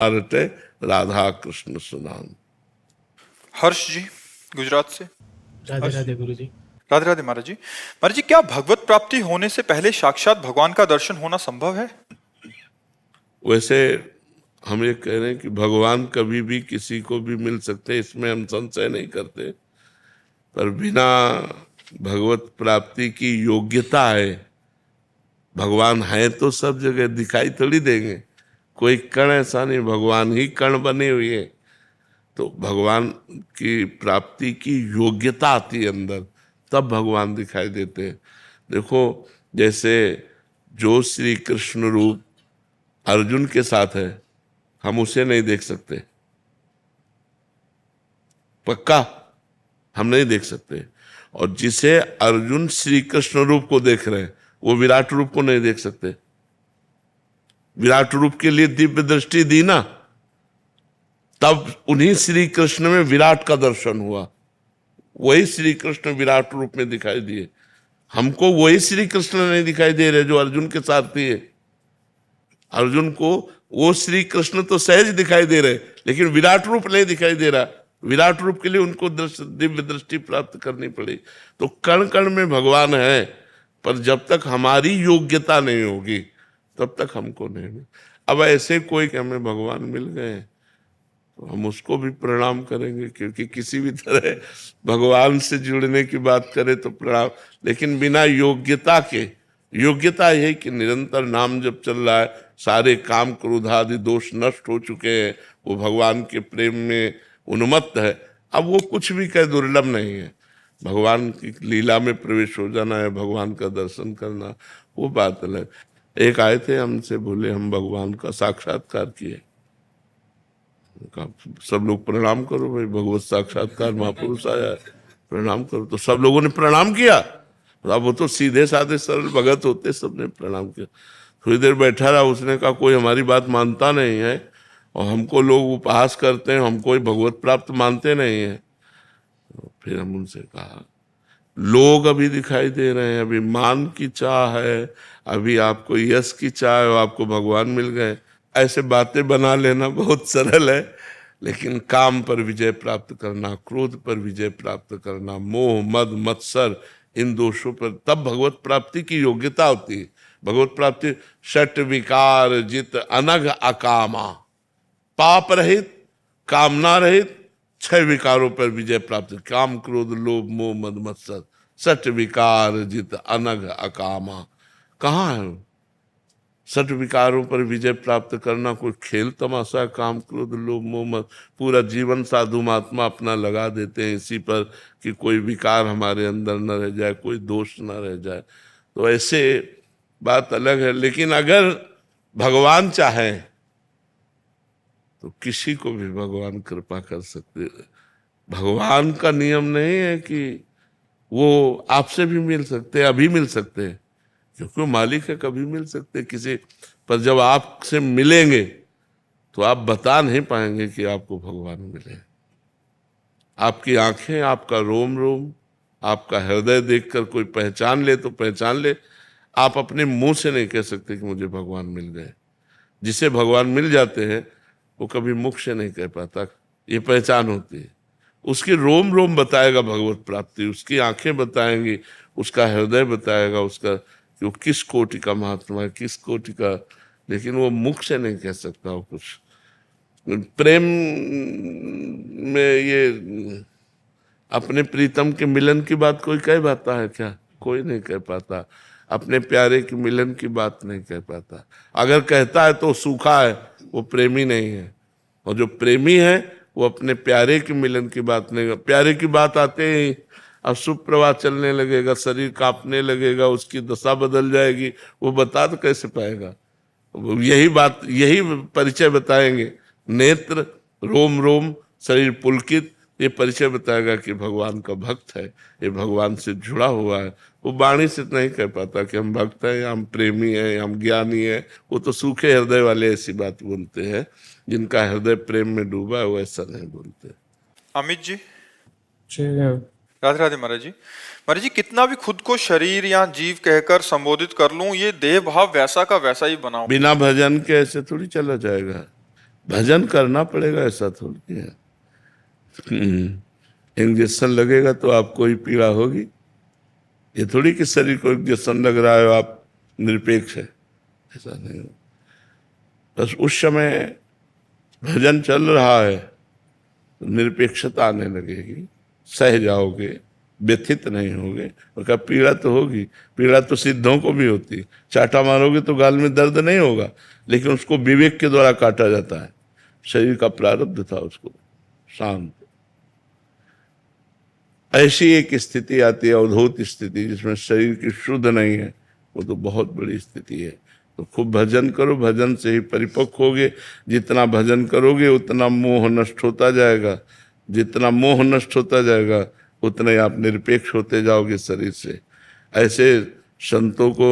अरटे राधा कृष्ण सुनाम। हर्ष जी गुजरात से। राधे राधे गुरु जी। राधे राधे महाराज जी। महाराज जी, क्या भगवत प्राप्ति होने से पहले साक्षात भगवान का दर्शन होना संभव है? वैसे हम ये कह रहे हैं कि भगवान कभी भी किसी को भी मिल सकते हैं, इसमें हम संशय नहीं करते, पर बिना भगवत प्राप्ति की योग्यता है। भगवान है तो सब जगह दिखाई थोड़ी देंगे, कोई कण ऐसा नहीं, भगवान ही कण बने हुए हैं। तो भगवान की प्राप्ति की योग्यता आती है अंदर, तब भगवान दिखाई देते हैं। देखो, जैसे जो श्री कृष्ण रूप अर्जुन के साथ है, हम उसे नहीं देख सकते, पक्का हम नहीं देख सकते। और जिसे अर्जुन श्री कृष्ण रूप को देख रहे हैं, वो विराट रूप को नहीं देख सकते। विराट रूप के लिए दिव्य दृष्टि दी ना, तब उन्हीं श्री कृष्ण में विराट का दर्शन हुआ। वही श्री कृष्ण विराट रूप में दिखाई दिए। हमको वही श्री कृष्ण नहीं दिखाई दे रहे जो अर्जुन के सारथी है। अर्जुन को वो श्री कृष्ण तो सहज दिखाई दे रहे, लेकिन विराट रूप नहीं दिखाई दे रहा। विराट रूप के लिए उनको दिव्य दृष्टि प्राप्त करनी पड़ी। तो कण कण में भगवान है, पर जब तक हमारी योग्यता नहीं होगी तब तक हमको नहीं मिल। अब ऐसे कोई कि हमें भगवान मिल गए तो हम उसको भी प्रणाम करेंगे, क्योंकि किसी भी तरह भगवान से जुड़ने की बात करें तो प्रणाम, लेकिन बिना योग्यता के। योग्यता है कि निरंतर नाम जब चल रहा है, सारे काम क्रोध आदि दोष नष्ट हो चुके हैं, वो भगवान के प्रेम में उन्मत्त है। अब वो कुछ भी कह दुर्लभ नहीं है। भगवान की लीला में प्रवेश हो जाना है, भगवान का दर्शन करना, वो बात अलग। एक आए थे हमसे, बोले हम भगवान का साक्षात्कार किए। सब लोग प्रणाम करो भाई, भगवत साक्षात्कार महापुरुष आया है, प्रणाम करो। तो सब लोगों ने प्रणाम किया। अब वो तो सीधे साधे सरल भगत होते, सबने प्रणाम किया। थोड़ी देर बैठा रहा, उसने कहा कोई हमारी बात मानता नहीं है और हमको लोग उपहास करते हैं, हम कोई भगवत प्राप्त मानते नहीं है। तो फिर हम उनसे कहा, लोग अभी दिखाई दे रहे हैं, अभी मान की चाह है, अभी आपको यश की चाह है, आपको भगवान मिल गए। ऐसे बातें बना लेना बहुत सरल है, लेकिन काम पर विजय प्राप्त करना, क्रोध पर विजय प्राप्त करना, मोह मद मत्सर, इन दोषों पर, तब भगवत प्राप्ति की योग्यता होती है। भगवत प्राप्ति षट विकार जित अनघ अकामा, पाप रहित, कामना रहित, 6 विकारों पर विजय प्राप्त। काम क्रोध लोभ मोह मद मत्सर, षट विकार जित अनघ अकामा। कहाँ है? षट विकारों पर विजय प्राप्त करना कोई खेल तमाशा? काम क्रोध लोभ मोह मद, पूरा जीवन साधु महात्मा अपना लगा देते हैं इसी पर कि कोई विकार हमारे अंदर न रह जाए, कोई दोष न रह जाए। तो ऐसे बात अलग है। लेकिन अगर भगवान चाहे तो किसी को भी भगवान कृपा कर सकते। भगवान का नियम नहीं है कि वो आपसे भी मिल सकते, अभी मिल सकते हैं, क्योंकि वो मालिक है, कभी मिल सकते किसी। पर जब आपसे मिलेंगे तो आप बता नहीं पाएंगे कि आपको भगवान मिले। आपकी आंखें, आपका रोम रोम, आपका हृदय देखकर कोई पहचान ले तो पहचान ले। आप अपने मुंह से नहीं कह सकते कि मुझे भगवान मिल गए। जिसे भगवान मिल जाते हैं वो कभी मुख से नहीं कह पाता, ये पहचान होती है। उसकी रोम रोम बताएगा भगवत प्राप्ति, उसकी आंखें बताएंगी, उसका हृदय बताएगा उसका कि वो किस कोटि का महात्मा है, किस कोटि का। लेकिन वो मुख से नहीं कह सकता वो कुछ। प्रेम में ये अपने प्रीतम के मिलन की बात कोई कह पाता है क्या? कोई नहीं कह पाता। अपने प्यारे के मिलन की बात नहीं कह पाता। अगर कहता है तो सूखा है, वो प्रेमी नहीं है। और जो प्रेमी है वो अपने प्यारे के मिलन की बात नहीं। प्यारे की बात आते ही अब सुप्रवाह चलने लगेगा, शरीर कांपने लगेगा, उसकी दशा बदल जाएगी, वो बता तो कैसे पाएगा? यही बात, यही परिचय बताएंगे। नेत्र, रोम रोम, शरीर पुलकित, ये परिचय बताएगा कि भगवान का भक्त है, ये भगवान से जुड़ा हुआ है। वो वाणी से नहीं कह पाता कि हम भक्त हैं या हम प्रेमी हैं या हम ज्ञानी हैं। वो तो सूखे हृदय वाले ऐसी बात बोलते हैं, जिनका हृदय प्रेम में डूबा है वो ऐसा नहीं बोलते। अमित जी। राधे राधे महाराज जी। महाराज जी, कितना भी खुद को शरीर या जीव कहकर संबोधित कर लूं, ये देह भाव वैसा का वैसा ही बनाऊं। बिना भजन के ऐसे थोड़ी चला जाएगा। भजन करना पड़ेगा, ऐसा थोड़ी है। इंजेक्शन लगेगा तो आपको ही पीड़ा होगी, ये थोड़ी कि शरीर को इंजेक्शन लग रहा है आप निरपेक्ष है, ऐसा नहीं हो। बस उस समय भजन चल रहा है तो निरपेक्षता आने लगेगी, सह जाओगे, व्यथित नहीं होगे। और क्या पीड़ा तो होगी, पीड़ा तो सिद्धों को भी होती, चाटा मारोगे तो गाल में दर्द नहीं होगा, लेकिन उसको विवेक के द्वारा काटा जाता है, शरीर का प्रारब्ध था उसको शांत। ऐसी एक स्थिति आती है अवधूत स्थिति, जिसमें शरीर की शुद्ध नहीं है, वो तो बहुत बड़ी स्थिति है। तो खूब भजन करो, भजन से ही परिपक्व होगे। जितना भजन करोगे उतना मोह नष्ट होता जाएगा, जितना मोह नष्ट होता जाएगा उतने आप निरपेक्ष होते जाओगे शरीर से। ऐसे संतों को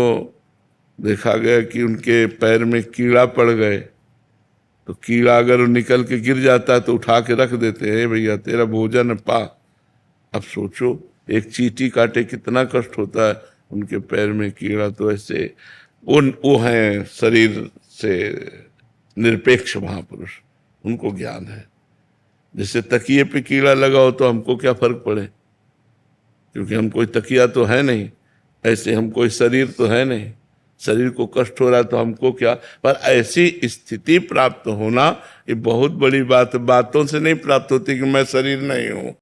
देखा गया कि उनके पैर में कीड़ा पड़ गए, तो कीड़ा अगर निकल के गिर जाता है तो उठा के रख देते हैं, भैया तेरा भोजन पा। अब सोचो एक चींटी काटे कितना कष्ट होता है, उनके पैर में कीड़ा। तो ऐसे वो हैं शरीर से निरपेक्ष महापुरुष, उनको ज्ञान है। जैसे तकिए पे कीड़ा लगा हो तो हमको क्या फर्क पड़े, क्योंकि हम कोई तकिया तो है नहीं, ऐसे हम कोई शरीर तो है नहीं, शरीर को कष्ट हो रहा तो हमको क्या। पर ऐसी स्थिति प्राप्त होना ये बहुत बड़ी बात, बातों से नहीं प्राप्त होती कि मैं शरीर नहीं हूं।